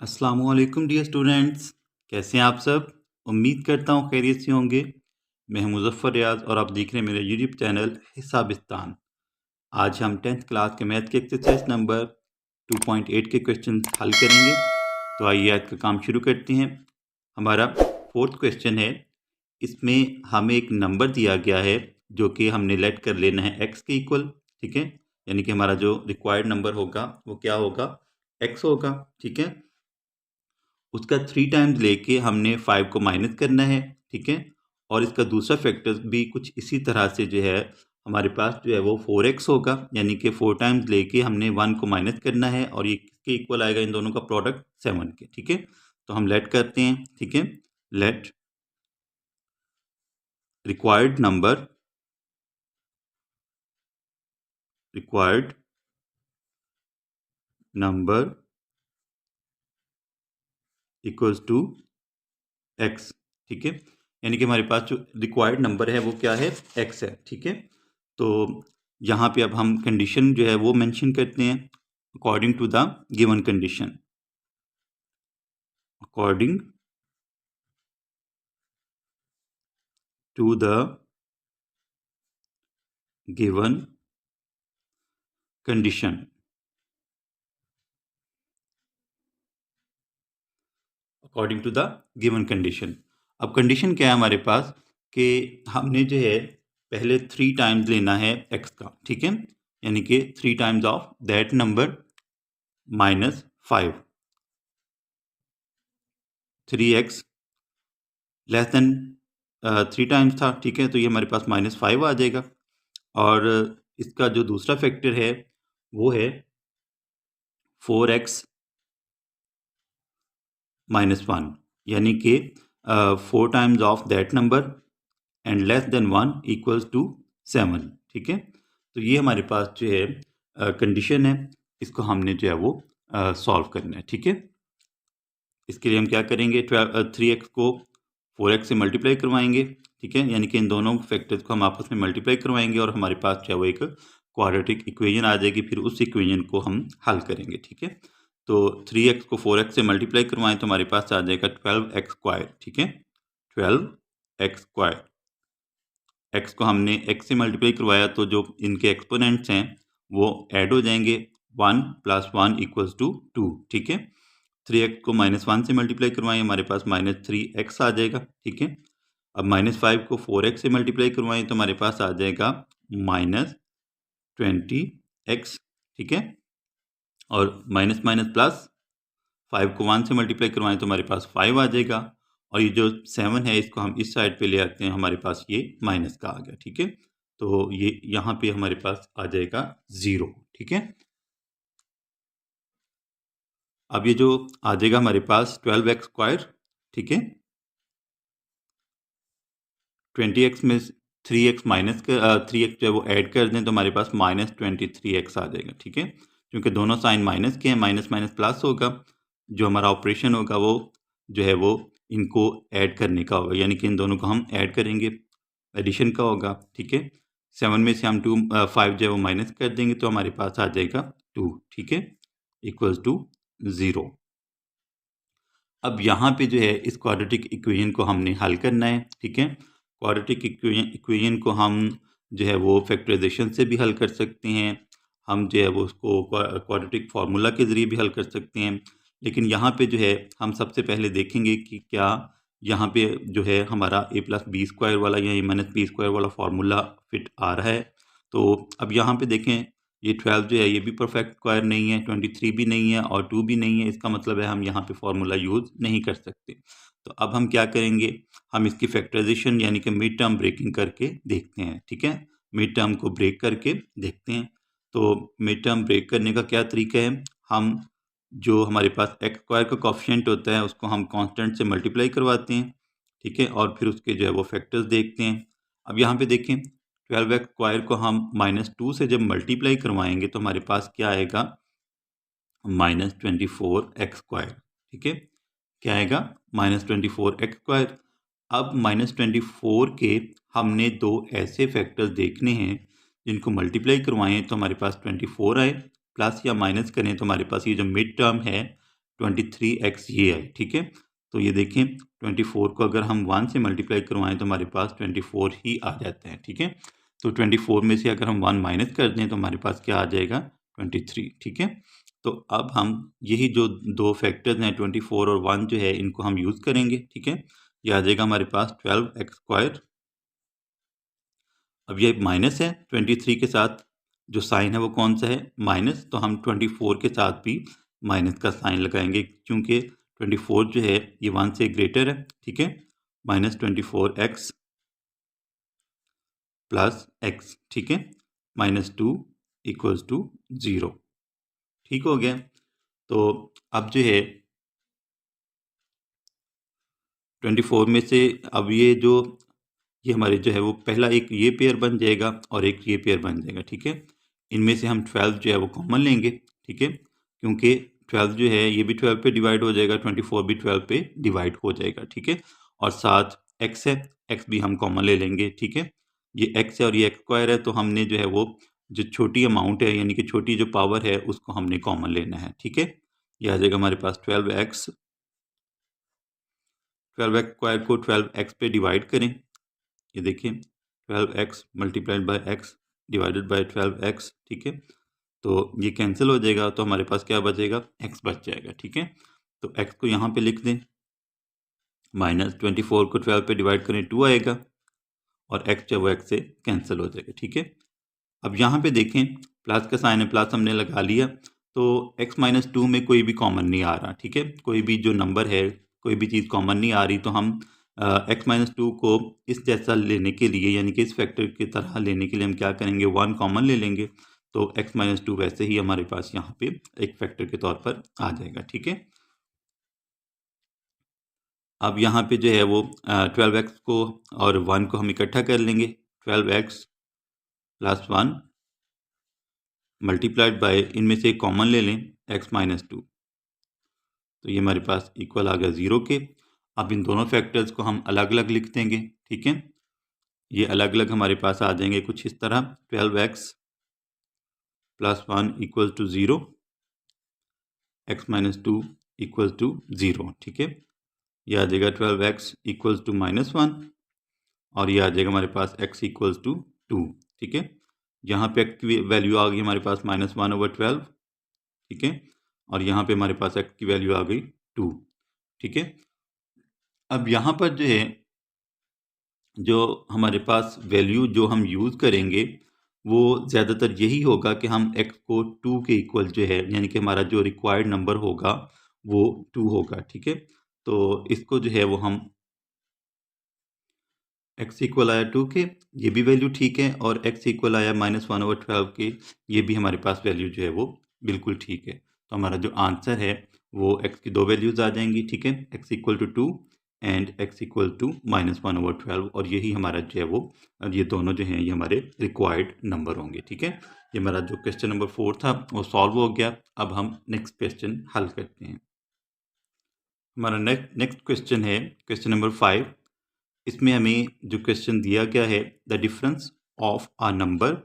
अस्सलामुअलैकुम dear students, कैसे हैं आप सब। उम्मीद करता हूँ खैरियत से होंगे। मैं हूं मुज़फ़्फ़र रियाज़ और आप देख रहे हैं मेरा यूट्यूब चैनल हिसाबिस्तान। आज हम 10th क्लास के मैथ के एक्सरसाइज नंबर 2.8 के क्वेश्चन हल करेंगे। तो आइए आज का काम शुरू करते हैं। हमारा फोर्थ क्वेश्चन है। इसमें हमें एक नंबर दिया गया है जो कि हमने लेट कर लेना है x के इक्वल। ठीक है, यानी कि हमारा जो रिक्वायर्ड नंबर होगा वो क्या होगा, x होगा। ठीक है, उसका 3 टाइम्स लेके हमने 5 को माइनस करना है। ठीक है, और इसका दूसरा फैक्टर भी कुछ इसी तरह से जो है हमारे पास जो है वो 4x होगा, यानी कि 4 टाइम्स लेके हमने 1 को माइनस करना है और ये किसके इक्वल आएगा, इन दोनों का प्रोडक्ट 7 के। ठीक है, तो हम लेट करते हैं। ठीक है, let required number equals to x। ठीक है, यानी कि हमारे पास जो रिक्वायर्ड नंबर है वो क्या है, x है। ठीक है, तो यहाँ पे अब हम कंडीशन जो है वो मेंशन करते हैं। According to the given condition, according to the given condition, according to the given condition. अब कंडीशन क्या है हमारे पास कि हमने जो है पहले 3 टाइम्स लेना है x का। ठीक है, यानी कि 3 times of that number -5, 3x less than 3 times था। ठीक है, तो ये हमारे पास -5 आ जाएगा। और इसका जो दूसरा फैक्टर है वो है 4x -1, यानी कि 4 times of that number and less than 1 equals to 7। ठीक है, तो ये हमारे पास जो है कंडीशन है, इसको हमने जो है वो सॉल्व करना है। ठीक है, इसके लिए हम क्या करेंगे, 3x को 4x से मल्टीप्लाई करवाएंगे। ठीक है, यानी कि इन दोनों फैक्टर्स को हम आपस में मल्टीप्लाई करवाएंगे और हमारे पास जो है वो एक क्वाड्रेटिक इक्वेशन आ जाएगी। फिर उस इक्वेशन को हम हल करेंगे। ठीक है, तो 3x को 4x से मल्टीप्लाई करवाएं तो हमारे पास आ जाएगा 12x²। ठीक है, 12x²। x को हमने x से मल्टीप्लाई करवाया तो जो इनके एक्सपोनेंट्स हैं वो ऐड हो जाएंगे, 1 + 1 इक्वल्स टू 2। ठीक है, 3x को -1 से मल्टीप्लाई करवाएं, हमारे पास -3x आ जाएगा। ठीक है, अब -5 को 4x से मल्टीप्लाई करवाएं तो हमारे पास आ जाएगा -20x। ठीक है, और माइनस माइनस प्लस 5 को 1 से मल्टीप्लाई करवाएं तो हमारे पास 5 आ जाएगा। और ये जो 7 है इसको हम इस साइड पे ले आते हैं, हमारे पास ये माइनस का आ गया। ठीक है, तो ये यहाँ पे हमारे पास आ जाएगा 0। ठीक है, अब ये जो आ जाएगा हमारे पास 12x²। ठीक है, 20x में 3x माइनस कर 3x जो है वो ऐड कर दें तो हमारे पास -23x आ जाएगा। ठीक है, क्योंकि दोनों साइन माइनस के हैं, माइनस माइनस प्लस होगा। जो हमारा ऑपरेशन होगा वो जो है वो इनको ऐड करने का होगा, यानी कि इन दोनों को हम ऐड करेंगे, एडिशन का होगा। ठीक है, 7 में से हम 5 जो है वो माइनस कर देंगे तो हमारे पास आ जाएगा 2। ठीक है, इक्वल्स टू 0। अब यहाँ पे जो है इस क्वाड्रेटिक इक्वेशन को हमने हल करना है। ठीक है, क्वाड्रेटिक इक्वेशन को हम जो है वो फैक्टराइजेशन से भी हल कर सकते हैं, हम जो है वो उसको क्वाड्रेटिक फार्मूला के ज़रिए भी हल कर सकते हैं। लेकिन यहाँ पे जो है हम सबसे पहले देखेंगे कि क्या यहाँ पे जो है हमारा a+b² वाला या a-b² वाला फार्मूला फिट आ रहा है। तो अब यहाँ पे देखें, ये 12 जो है ये भी परफेक्ट स्क्वायर नहीं है, 23 भी नहीं है और 2 भी नहीं है। इसका मतलब है हम यहाँ पे फार्मूला यूज़ नहीं कर सकते। तो अब हम क्या करेंगे, हम इसकी फैक्टराइजेशन यानी कि मिड टर्म ब्रेकिंग करके देखते हैं। ठीक है, मिड टर्म को ब्रेक करके देखते हैं। तो मिड टर्म ब्रेक करने का क्या तरीका है, हम जो हमारे पास x² का कॉफिशेंट होता है उसको हम कांस्टेंट से मल्टीप्लाई करवाते हैं। ठीक है, और फिर उसके जो है वो फैक्टर्स देखते हैं। अब यहाँ पे देखें, 12x² को हम -2 से जब मल्टीप्लाई करवाएंगे तो हमारे पास क्या आएगा, -24x²। ठीक है, क्या आएगा, -24x²। अब -24 के हमने दो ऐसे फैक्टर्स देखने हैं जिनको मल्टीप्लाई करवाएं तो हमारे पास 24 आए, प्लस या माइनस करें तो हमारे पास ये जो मिड टर्म है 23x ये है, ठीक है। तो ये देखें 24 को अगर हम 1 से मल्टीप्लाई करवाएं तो हमारे पास 24 ही आ जाता है, ठीक है। तो 24 में से अगर हम 1 माइनस कर दें तो हमारे पास क्या आ जाएगा 23, ठीक है। तो अब हम यही जो दो फैक्टर्स हैं 24 और 1 जो है इनको हम यूज़ करेंगे, ठीक है। ये आ जाएगा हमारे पास 12x²। अब ये माइनस है 23 के साथ, जो साइन है वो कौन सा है माइनस, तो हम 24 के साथ भी माइनस का साइन लगाएंगे क्योंकि 24 जो है ये 1 से ग्रेटर है, ठीक है। -24x प्लस x, ठीक है, -2 इक्वल्स टू 0, ठीक हो गया। तो अब जो है 24 में से अब ये हमारे जो है वो पहला एक ये पेयर बन जाएगा और एक ये पेयर बन जाएगा, ठीक है। इनमें से हम 12 जो है वो कॉमन लेंगे, ठीक है, क्योंकि 12 जो है ये भी 12 पे डिवाइड हो जाएगा, 24 भी 12 पे डिवाइड हो जाएगा, ठीक है। और साथ x है, x भी हम कॉमन ले लेंगे, ठीक है। ये x है और ये x² है, तो हमने जो है वो जो छोटी अमाउंट है यानी कि छोटी जो पावर है उसको हमने कॉमन लेना है, ठीक है। ये आ जाएगा हमारे पास 12x को 12x पे डिवाइड करें, ये देखिए 12x multiplied by x divided by 12x, ठीक है। तो ये कैंसिल हो जाएगा तो हमारे पास क्या बचेगा x बच जाएगा, ठीक है। तो x को यहाँ पे लिख दें, -24 को 12 पे डिवाइड करें 2 आएगा और x जो है वो x से कैंसिल हो जाएगा, ठीक है। अब यहाँ पे देखें प्लस का साइन है, प्लस हमने लगा लिया, तो x-2 में कोई भी कॉमन नहीं आ रहा, ठीक है। कोई भी जो नंबर है कोई भी चीज़ कॉमन नहीं आ रही, तो हम x-2 को इस जैसा लेने के लिए यानी कि इस फैक्टर की तरह लेने के लिए हम क्या करेंगे 1 कॉमन ले लेंगे, तो x-2 वैसे ही हमारे पास यहाँ पे एक फैक्टर के तौर पर आ जाएगा, ठीक है। अब यहाँ पे जो है वो 12x को और 1 को हम इकट्ठा कर लेंगे, 12x प्लस 1 मल्टीप्लाइड बाय इनमें से कॉमन ले लें x-2, तो ये हमारे पास इक्वल आ गया 0 के। अब इन दोनों फैक्टर्स को हम अलग अलग लिख देंगे, ठीक है। ये अलग अलग हमारे पास आ जाएंगे कुछ इस तरह, 12x plus 1 equal to 0, x-2 equal to 0, ठीक है। ये आ जाएगा 12x इक्वल्स टू -1 और ये आ जाएगा हमारे पास x इक्वल्स टू 2, ठीक है। यहाँ पे x की वैल्यू आ गई हमारे पास -1/12, ठीक है। और यहाँ पे हमारे पास x की वैल्यू आ गई 2, ठीक है। अब यहाँ पर जो है जो हमारे पास वैल्यू जो हम यूज़ करेंगे वो ज़्यादातर यही होगा कि हम x को 2 के इक्वल जो है यानी कि हमारा जो रिक्वायर्ड नंबर होगा वो 2 होगा, ठीक है। तो इसको जो है वो हम x इक्वल आया 2 के, ये भी वैल्यू ठीक है, और x इक्वल आया -1/12 के, ये भी हमारे पास वैल्यू जो है वो बिल्कुल ठीक है। तो हमारा जो आंसर है वो x की दो वैल्यूज़ आ जाएंगी, ठीक है, x equal to 2 and x equal to -1/12, और यही हमारा जो है वो ये दोनों जो हैं ये हमारे रिक्वायर्ड नंबर होंगे, ठीक है। ये हमारा जो क्वेश्चन नंबर 4 था वो सॉल्व हो गया। अब हम नेक्स्ट क्वेश्चन हल करते हैं। हमारा नेक्स्ट क्वेश्चन है क्वेश्चन नंबर 5। इसमें हमें जो क्वेश्चन दिया गया है, the difference of a number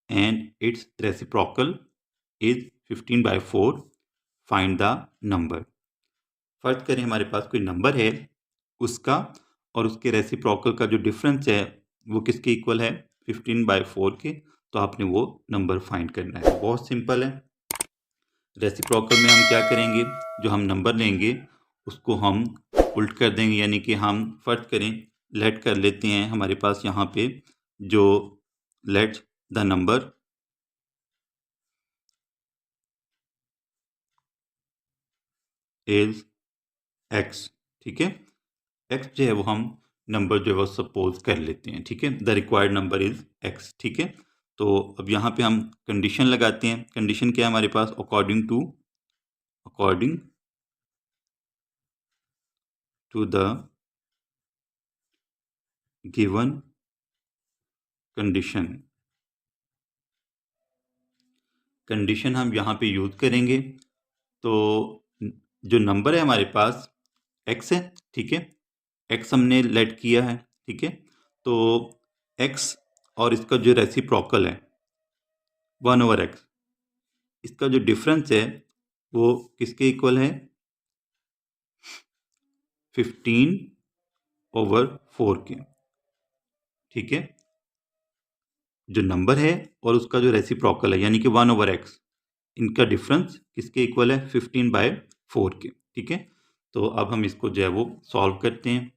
and it's reciprocal is 15/4, find the number. फर्ज करें हमारे पास कोई नंबर है, उसका और उसके रेसिप्रोकल का जो डिफरेंस है वो किसके इक्वल है 15/4 के, तो आपने वो नंबर फाइंड करना है। बहुत सिंपल है। रेसिप्रोकल में हम क्या करेंगे, जो हम नंबर लेंगे उसको हम उल्ट कर देंगे, यानी कि हम फर्ज करें लेट कर लेते हैं हमारे पास यहाँ पे जो let the number is x, ठीक है। x जो है वो हम नंबर जो है वो सपोज कर लेते हैं, ठीक है। The required number is x, ठीक है। तो अब यहाँ पे हम कंडीशन लगाते हैं। कंडीशन क्या है हमारे पास, according to the given condition हम यहाँ पे यूज करेंगे। तो जो नंबर है हमारे पास x है, ठीक है, x हमने लेट किया है, ठीक है। तो x और इसका जो रेसिप्रोकल है 1/x, इसका जो डिफरेंस है वो किसके इक्वल है 15/4 के, ठीक है। जो नंबर है और उसका जो रेसिप्रोकल है यानी कि 1/x, इनका डिफरेंस किसके इक्वल है? 15/4 के, ठीक है। तो अब हम इसको जो है वो सॉल्व करते हैं।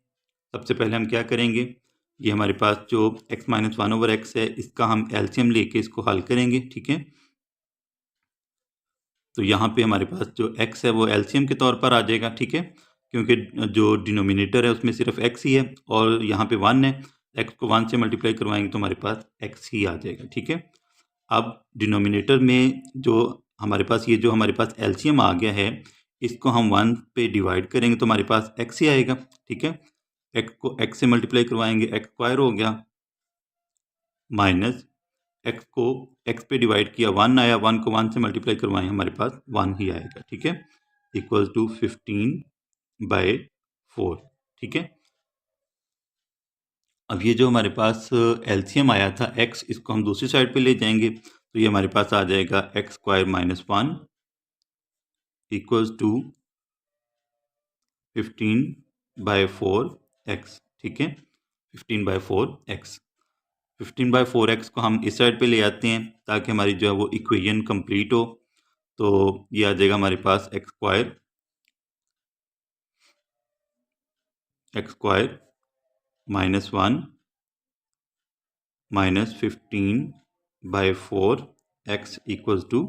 सबसे पहले हम क्या करेंगे, ये हमारे पास जो x - 1/x है इसका हम एलसीएम लेके इसको हल करेंगे, ठीक है। तो यहाँ पे हमारे पास जो x है वो एलसीएम के तौर पर आ जाएगा, ठीक है, क्योंकि जो डिनोमिनेटर है उसमें सिर्फ x ही है और यहाँ पे 1 है। x को 1 से मल्टीप्लाई करवाएंगे तो हमारे पास x ही आ जाएगा, ठीक है। अब डिनोमिनेटर में जो हमारे पास ये जो हमारे पास एलसीएम आ गया है इसको हम 1 पे डिवाइड करेंगे तो हमारे पास x ही आएगा, ठीक है। x को x से मल्टीप्लाई करवाएंगे, x स्क्वायर हो गया, माइनस x को x पे डिवाइड किया 1 आया, 1 को 1 से मल्टीप्लाई करवाएं हमारे पास 1 ही आएगा, ठीक है, इक्वल टू 15/4, ठीक है। अब ये जो हमारे पास एलसीएम आया था x, इसको हम दूसरी साइड पे ले जाएंगे तो ये हमारे पास आ जाएगा x square minus 1 equals to 15/4x, ठीक है, 15/4x। 15/4x को हम इस साइड पे ले आते हैं ताकि हमारी जो है वो इक्वेशन कंप्लीट हो। तो ये आ जाएगा हमारे पास x square minus 1 minus 15/4x equals to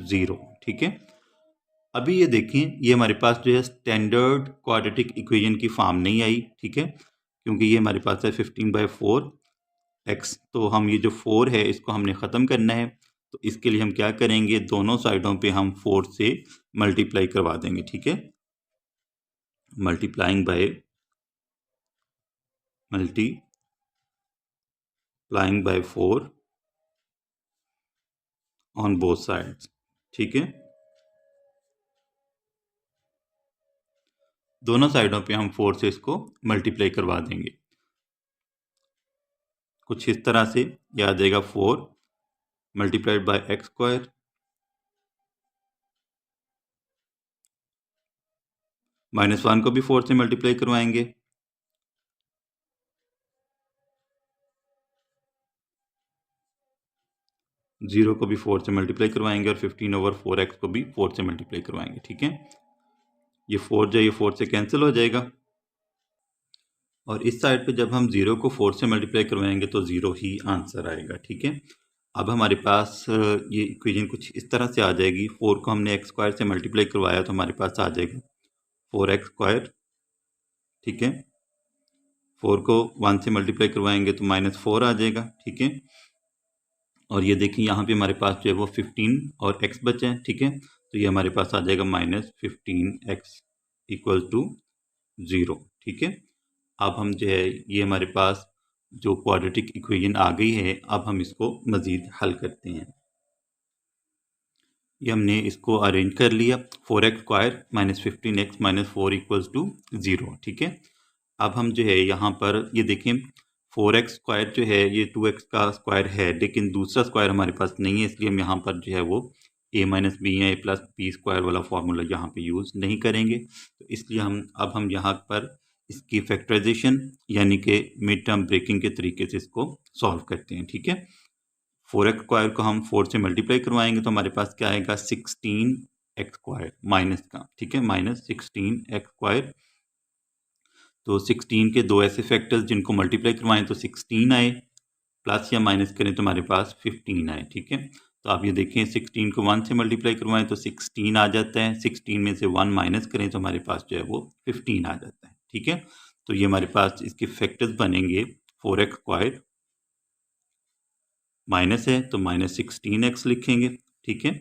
0, ठीक है। अभी ये देखें, ये हमारे पास जो है स्टैंडर्ड क्वाड्रेटिक इक्वेशन की फॉर्म नहीं आई, ठीक है, क्योंकि ये हमारे पास है 15/4x। तो हम ये जो 4 है इसको हमने ख़त्म करना है, तो इसके लिए हम क्या करेंगे, दोनों साइडों पे हम 4 से मल्टीप्लाई करवा देंगे, ठीक है। Multiplying by 4 on both sides, ठीक है। दोनों साइडों पे हम 4 से इसको मल्टीप्लाई करवा देंगे। कुछ इस तरह से ये आ जाएगा 4 multiplied by x square minus 1 को भी 4 से मल्टीप्लाई करवाएंगे, जीरो को भी 4 से मल्टीप्लाई करवाएंगे और 15/4x को भी 4 से मल्टीप्लाई करवाएंगे, ठीक है। ये 4 जो ये 4 से कैंसिल हो जाएगा और इस साइड पे जब हम 0 को 4 से मल्टीप्लाई करवाएंगे तो 0 ही आंसर आएगा, ठीक है। अब हमारे पास ये इक्वेशन कुछ इस तरह से आ जाएगी। 4 को हमने x स्क्वायर से मल्टीप्लाई करवाया तो हमारे पास आ जाएगा 4x स्क्वायर, ठीक है। 4 को 1 से मल्टीप्लाई करवाएंगे तो -4 आ जाएगा, ठीक है। और ये देखिए यहाँ पे हमारे पास जो है वो 15 और x बचा है, ठीक है। तो ये हमारे पास आ जाएगा -15x इक्वल टू 0, ठीक है। अब हम जो है ये हमारे पास जो क्वाड्रेटिक इक्वेशन आ गई है, अब हम इसको मज़ीद हल करते हैं। ये हमने इसको अरेंज कर लिया, 4x square minus 15x minus 4 equals to 0, ठीक है। अब हम जो है यहाँ पर ये देखें 4x स्क्वायर जो है ये 2x का स्क्वायर है, लेकिन दूसरा स्क्वायर हमारे पास नहीं है, इसलिए हम यहाँ पर जो है वो a माइनस बी या a प्लस बी स्क्वायर वाला फार्मूला यहाँ पे यूज़ नहीं करेंगे। तो इसलिए हम यहाँ पर इसकी फैक्टराइजेशन यानी कि मिड टर्म ब्रेकिंग के तरीके से इसको सॉल्व करते हैं, ठीक है। 4x स्क्वायर को हम 4 से मल्टीप्लाई करवाएंगे तो हमारे पास क्या आएगा 16x स्क्वायर माइनस का, ठीक है, माइनस 16x स्क्वायर। तो 16 के दो ऐसे फैक्टर्स जिनको मल्टीप्लाई करवाएं तो 16 आए, प्लस या माइनस करें तो हमारे पास 15 आए, ठीक है। तो आप ये देखें 16 को 1 से मल्टीप्लाई करवाएं तो 16 आ जाता है, 16 में से 1 माइनस करें तो हमारे पास जो है वो 15 आ जाता है, ठीक है। तो ये हमारे पास इसके फैक्टर्स बनेंगे 4x स्क्वायर माइनस है तो माइनस 16x लिखेंगे, ठीक है,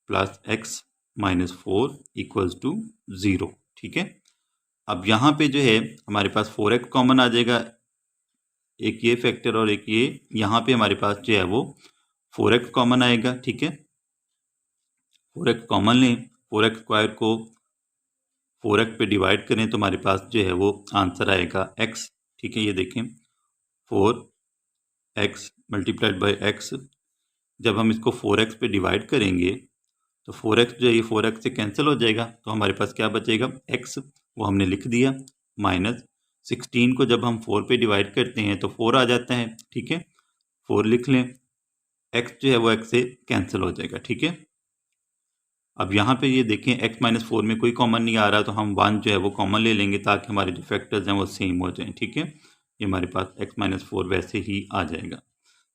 plus x minus 4 equals to 0, ठीक है। अब यहाँ पे जो है हमारे पास 4x कॉमन आ जाएगा, एक ये फैक्टर और एक ये, यहाँ पे हमारे पास जो है वो 4x कॉमन आएगा, ठीक है। 4x कॉमन लें, 4x स्क्वायर को 4x पे डिवाइड करें तो हमारे पास जो है वो आंसर आएगा x, ठीक है। ये देखें 4x मल्टीप्लाइड बाई x, जब हम इसको 4x पे डिवाइड करेंगे तो 4x जो है ये 4x से कैंसिल हो जाएगा, तो हमारे पास क्या बचेगा, x वो हमने लिख दिया, माइनस 16 को जब हम 4 पे डिवाइड करते हैं तो 4 आ जाता है, ठीक है, 4 लिख लें, x जो है वो x से कैंसिल हो जाएगा, ठीक है। अब यहाँ पे ये देखें x माइनस 4 में कोई कॉमन नहीं आ रहा, तो हम 1 जो है वो कॉमन ले लेंगे ताकि हमारे जो फैक्टर्स हैं वो सेम हो जाएं, ठीक है। ये हमारे पास x माइनस 4 वैसे ही आ जाएगा।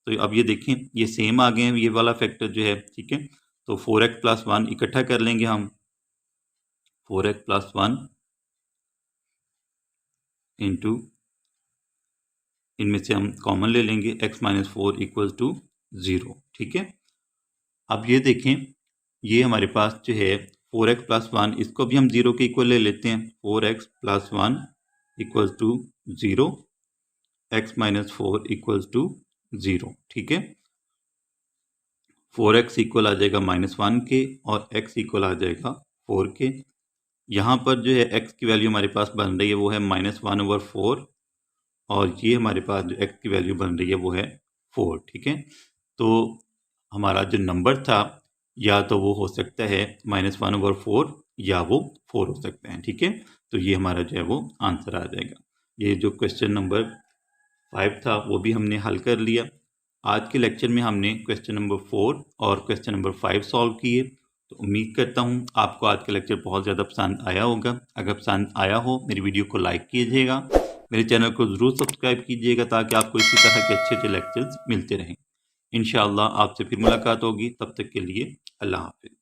तो अब ये देखें ये सेम आ गए हैं, ये वाला फैक्टर जो है, ठीक है। तो 4x प्लस 1 इकट्ठा कर लेंगे हम, 4x प्लस 1 इंटू, इनमें से हम कॉमन ले लेंगे, x माइनस 4 इक्वल टू 0, ठीक है। अब ये देखें ये हमारे पास जो है 4x प्लस 1, इसको भी हम 0 के इक्वल ले लेते हैं, 4x plus 1 equal to 0, x minus 4 equal to 0, ठीक है। 4x इक्वल आ जाएगा -1 के और x इक्वल आ जाएगा 4 के। यहाँ पर जो है x की वैल्यू हमारे पास बन रही है वो है -1/4, और ये हमारे पास जो x की वैल्यू बन रही है वो है 4, ठीक है। तो हमारा जो नंबर था या तो वो हो सकता है -1/4 या वो 4 हो सकता है, ठीक है। तो ये हमारा जो है वो आंसर आ जाएगा। ये जो क्वेश्चन नंबर 5 था वो भी हमने हल कर लिया। आज के लेक्चर में हमने क्वेश्चन नंबर 4 और क्वेश्चन नंबर 5 सॉल्व किए। तो उम्मीद करता हूँ आपको आज का लेक्चर बहुत ज़्यादा पसंद आया होगा। अगर पसंद आया हो मेरी वीडियो को लाइक कीजिएगा, मेरे चैनल को ज़रूर सब्सक्राइब कीजिएगा ताकि आपको इसी तरह के अच्छे अच्छे लेक्चर्स मिलते रहें। इंशाअल्लाह आपसे फिर मुलाकात होगी, तब तक के लिए अल्लाह हाफिज़।